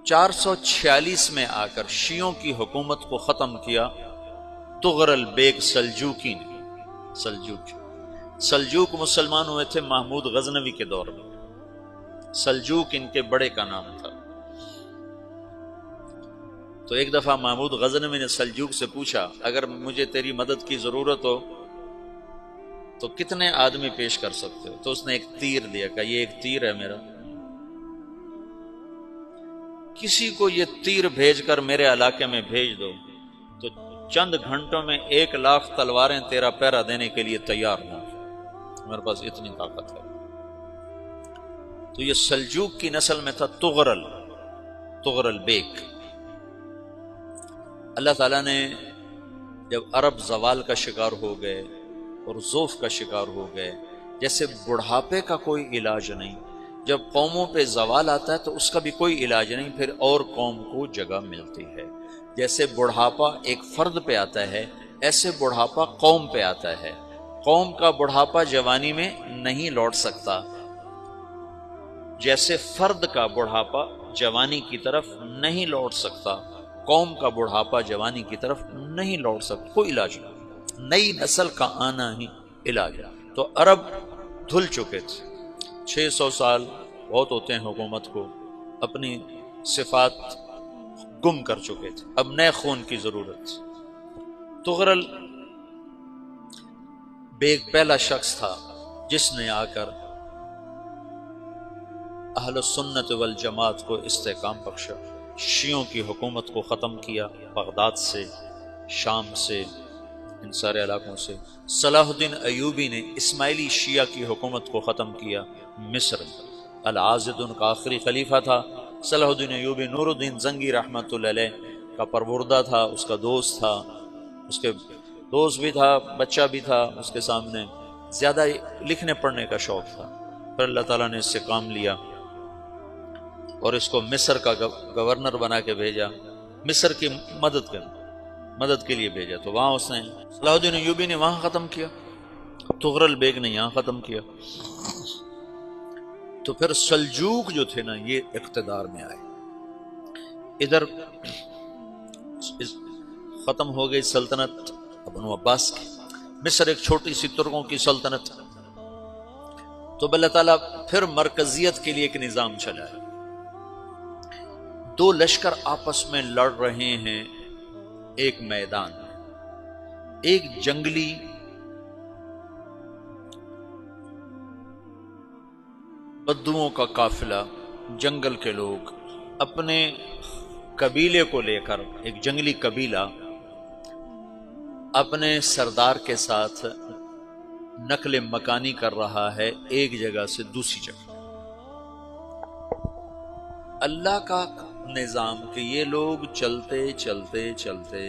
446 میں آ کر شیعوں کی حکومت کو ختم کیا تغرل بیگ سلجوکی نے۔ سلجوک مسلمان ہوئے تھے محمود غزنوی کے دور میں، سلجوک ان کے بڑے کا نام تھا۔ تو ایک دفعہ محمود غزنوی نے سلجوک سے پوچھا اگر مجھے تیری مدد کی ضرورت ہو تو کتنے آدمی پیش کر سکتے ہو؟ تو اس نے ایک تیر دیا، کہا یہ ایک تیر ہے میرا، کسی کو یہ تیر بھیج کر میرے علاقے میں بھیج دو تو چند گھنٹوں میں 1,00,000 تلواریں تیرا پہرا دینے کے لیے تیار ہوں، میرے پاس اتنی طاقت ہے۔ تو یہ سلجوک کی نسل میں تھا تغرل بیگ۔ اللہ تعالیٰ نے جب عرب زوال کا شکار ہو گئے اور ضعف کا شکار ہو گئے، جیسے بڑھاپے کا کوئی علاج نہیں، جب قوموں پہ زوال آتا ہے تو اس کا بھی کوئی علاج نہیں، پھر اور قوم کو جگہ ملتی ہے۔ جیسے بڑھاپا ایک فرد پہ آتا ہے، ایسے بڑھاپا قوم پہ آتا ہے۔ قوم کا بڑھاپا جوانی میں نہیں لوٹ سکتا، جیسے فرد کا بڑھاپا جوانی کی طرف نہیں لوٹ سکتا، قوم کا بڑھاپا جوانی کی طرف نہیں لوٹ سکتا، کوئی علاج نہیں، نئی نسل کا آنا ہی علاج ہے۔ تو عرب دھل چکے تھے، 600 سال بہت ہوتے ہیں حکومت کو، اپنی صفات گم کر چکے تھے، اب نئے خون کی ضرورت تھی۔ تغرل بیگ پہلا شخص تھا جس نے آ کر اہل سنت والجماعت کو استحکام بخشا، شیعوں کی حکومت کو ختم کیا، بغداد سے، شام سے، ان سارے علاقوں سے۔ صلاح الدین ایوبی نے اسماعیلی شیعہ کی حکومت کو ختم کیا، مصر العاضد ان کا آخری خلیفہ تھا۔ صلاح الدین ایوبی نور الدین زنگی رحمۃ اللہ علیہ کا پروردہ تھا، اس کا دوست تھا، اس کے دوست بھی تھا، بچہ بھی تھا اس کے سامنے، زیادہ لکھنے پڑھنے کا شوق تھا۔ پھر اللہ تعالیٰ نے اس سے کام لیا اور اس کو مصر کا گورنر بنا کے بھیجا، مصر کی مدد کے لیے بھیجا۔ تو وہاں اس نے صلاح الدین ایوبی نے وہاں ختم کیا، تغرل بیگ نے یہاں ختم کیا۔ تو پھر سلجوک جو تھے نا یہ اقتدار میں آئے، ادھر ختم ہو گئی سلطنت بنو عباس کی، مصر ایک چھوٹی سی ترکوں کی سلطنت۔ تو اللہ تعالیٰ پھر مرکزیت کے لیے ایک نظام چلایا، دو لشکر آپس میں لڑ رہے ہیں ایک میدان میں، ایک جنگلی بدوؤں کا قافلہ، جنگل کے لوگ اپنے قبیلے کو لے کر، ایک جنگلی قبیلہ اپنے سردار کے ساتھ نقل مکانی کر رہا ہے ایک جگہ سے دوسری جگہ۔ اللہ کا نظام کہ یہ لوگ چلتے چلتے چلتے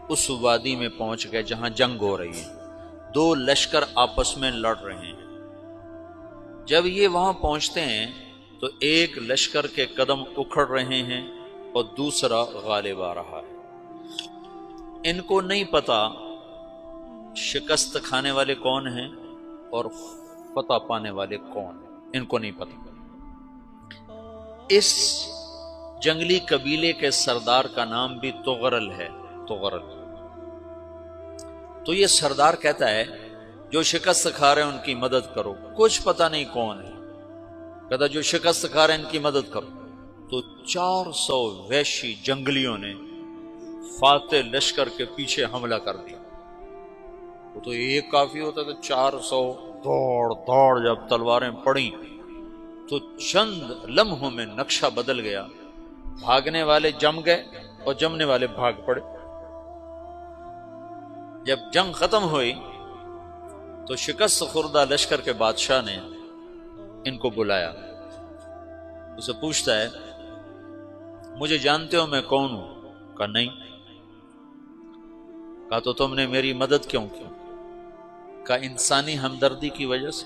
اس وادی میں پہنچ گئے جہاں جنگ ہو رہی ہے، دو لشکر آپس میں لڑ رہے ہیں۔ جب یہ وہاں پہنچتے ہیں تو ایک لشکر کے قدم اکھڑ رہے ہیں اور دوسرا غالب آ رہا ہے۔ ان کو نہیں پتا شکست کھانے والے کون ہیں اور فتح پانے والے کون ہیں، ان کو نہیں پتا۔ اس جنگلی قبیلے کے سردار کا نام بھی تغرل ہے، تغرل۔ تو یہ سردار کہتا ہے جو شکست کھا رہے ہیں ان کی مدد کرو، کچھ پتہ نہیں کون ہے، کہتا جو شکست کھا رہے ہیں ان کی مدد کرو۔ تو 400 وحشی جنگلیوں نے فاتح لشکر کے پیچھے حملہ کر دیا۔ وہ تو ایک کافی ہوتا تھا، 400 دوڑ جب تلواریں پڑیں تو چند لمحوں میں نقشہ بدل گیا، بھاگنے والے جم گئے اور جمنے والے بھاگ پڑے۔ جب جنگ ختم ہوئی تو شکست خوردہ لشکر کے بادشاہ نے ان کو بلایا، اسے پوچھتا ہے مجھے جانتے ہو میں کون ہوں؟ کہا نہیں۔ کہا تو تم نے میری مدد کیوں کی؟ کہا انسانی ہمدردی کی وجہ سے،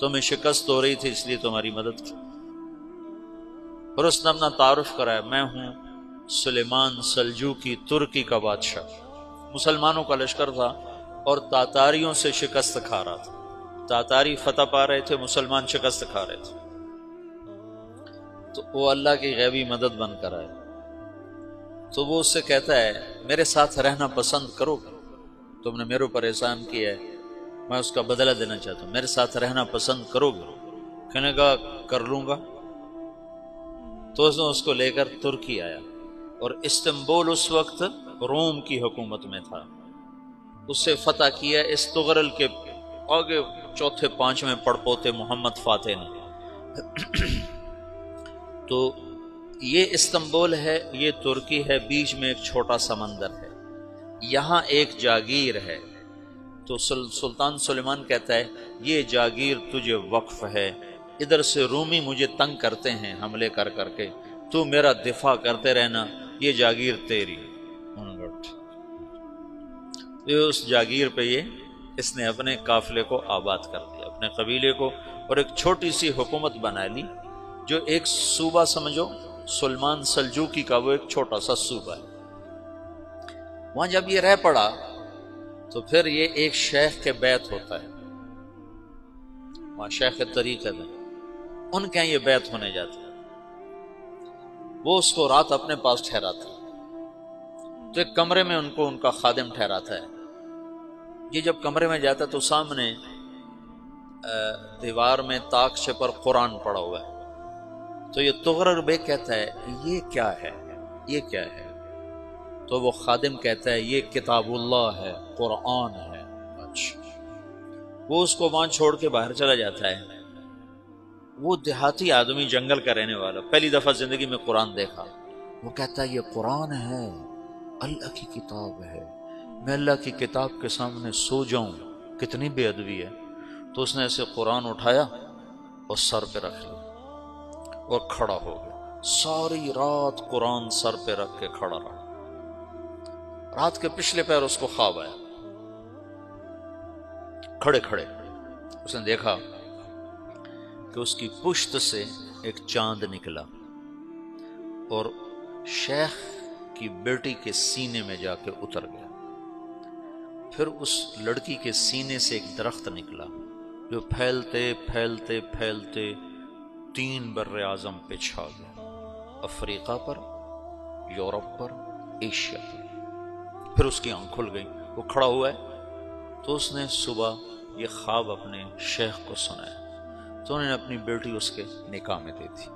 تمہیں شکست ہو رہی تھی اس لیے تمہاری مدد کی۔ اور اس نے اپنا تعارف کرایا، میں ہوں سلیمان سلجوکی، ترکی کا بادشاہ۔ مسلمانوں کا لشکر تھا اور تاتاریوں سے شکست کھا رہا تھا، تاتاری فتح پا رہے تھے، مسلمان شکست کھا رہے تھے۔ تو وہ اللہ کی غیبی مدد بن کر آئے، تو وہ اس سے کہتا ہے میرے ساتھ رہنا پسند کرو گے؟ تم نے میرے اوپر احسان کیا ہے، میں اس کا بدلہ دینا چاہتا ہوں، میرے ساتھ رہنا پسند کرو گے؟ کہنے کا کر لوں گا۔ تو اس نے اس کو لے کر ترکی آیا، اور استنبول اس وقت روم کی حکومت میں تھا، اس سے فتح کیا اس تغرل کے آگے چوتھے پانچویں پڑپوتے محمد فاتح نے۔ تو یہ استنبول ہے، یہ ترکی ہے، بیچ میں ایک چھوٹا سمندر ہے، یہاں ایک جاگیر ہے۔ تو سلطان سلیمان کہتا ہے یہ جاگیر تجھے وقف ہے، ادھر سے رومی مجھے تنگ کرتے ہیں حملے کر کر کے، تو میرا دفاع کرتے رہنا، یہ جاگیر تیری۔ اس جاگیر پہ اس نے اپنے قافلے کو آباد کر دیا، اپنے قبیلے کو، اور ایک چھوٹی سی حکومت بنا لی، جو ایک صوبہ سمجھو سلمان سلجوقی کا، وہ ایک چھوٹا سا صوبہ ہے۔ وہاں جب یہ رہ پڑا تو پھر یہ ایک شیخ کے بیت ہوتا ہے، وہاں شیخ طریقت ہے، ان کے یہ بیت ہونے جاتا ہے، وہ اس کو رات اپنے پاس ٹھہراتا ہے، تو ایک کمرے میں ان کو ان کا خادم ٹھہراتا ہے۔ یہ جب کمرے میں جاتا ہے تو سامنے دیوار میں تاکچے پر قرآن پڑا ہوا ہے، تو یہ تغرل بیگ کہتا ہے یہ کیا ہے، یہ کیا ہے؟ تو وہ خادم کہتا ہے یہ کتاب اللہ ہے، قرآن ہے۔ اچھا، وہ اس کو وہاں چھوڑ کے باہر چلا جاتا ہے۔ وہ دیہاتی آدمی، جنگل کا رہنے والا، پہلی دفعہ زندگی میں قرآن دیکھا، وہ کہتا ہے یہ قرآن ہے، اللہ کی کتاب ہے، میں اللہ کی کتاب کے سامنے سو جاؤں، کتنی بے ادبی ہے۔ تو اس نے ایسے قرآن اٹھایا اور سر پہ رکھ لیا اور کھڑا ہو گیا، ساری رات قرآن سر پہ رکھ کے کھڑا رہا۔ رات کے پچھلے پہر اس کو خواب آیا، کھڑے کھڑے اس نے دیکھا کہ اس کی پشت سے ایک چاند نکلا اور شیخ کی بیٹی کے سینے میں جا کے اتر گیا۔ پھر اس لڑکی کے سینے سے ایک درخت نکلا جو پھیلتے پھیلتے پھیلتے 3 بر اعظم پہ چھا گیا، افریقہ پر، یورپ پر، ایشیا پر۔ پھر اس کی آنکھ کھل گئی، وہ کھڑا ہوا ہے، تو اس نے صبح یہ خواب اپنے شیخ کو سنایا، تو انہوں نے اپنی بیٹی اس کے نکاح میں دے دی۔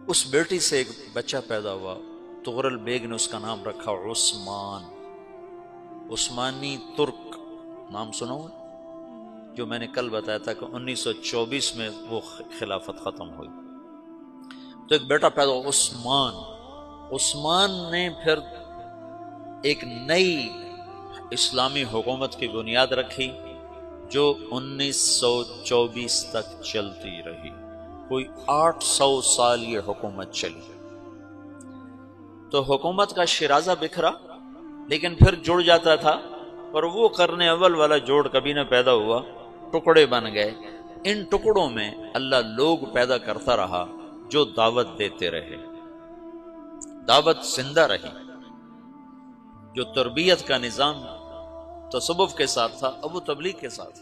اس بیٹی سے ایک بچہ پیدا ہوا، تغرل بیگ نے اس کا نام رکھا عثمان، عثمانی ترک نام سنا ہوا، جو میں نے کل بتایا تھا کہ 1924 میں وہ خلافت ختم ہوئی۔ تو ایک بیٹا پیدا ہوا عثمان۔ عثمان نے پھر ایک نئی اسلامی حکومت کی بنیاد رکھی جو 1924 تک چلتی رہی، کوئی 800 سال یہ حکومت چلی۔ تو حکومت کا شیرازہ بکھرا، لیکن پھر جڑ جاتا تھا، اور وہ قرن اول والا جوڑ کبھی نہ پیدا ہوا، ٹکڑے بن گئے۔ ان ٹکڑوں میں اللہ لوگ پیدا کرتا رہا جو دعوت دیتے رہے، دعوت زندہ رہی۔ جو تربیت کا نظام تصوف کے ساتھ تھا اب وہ تبلیغ کے ساتھ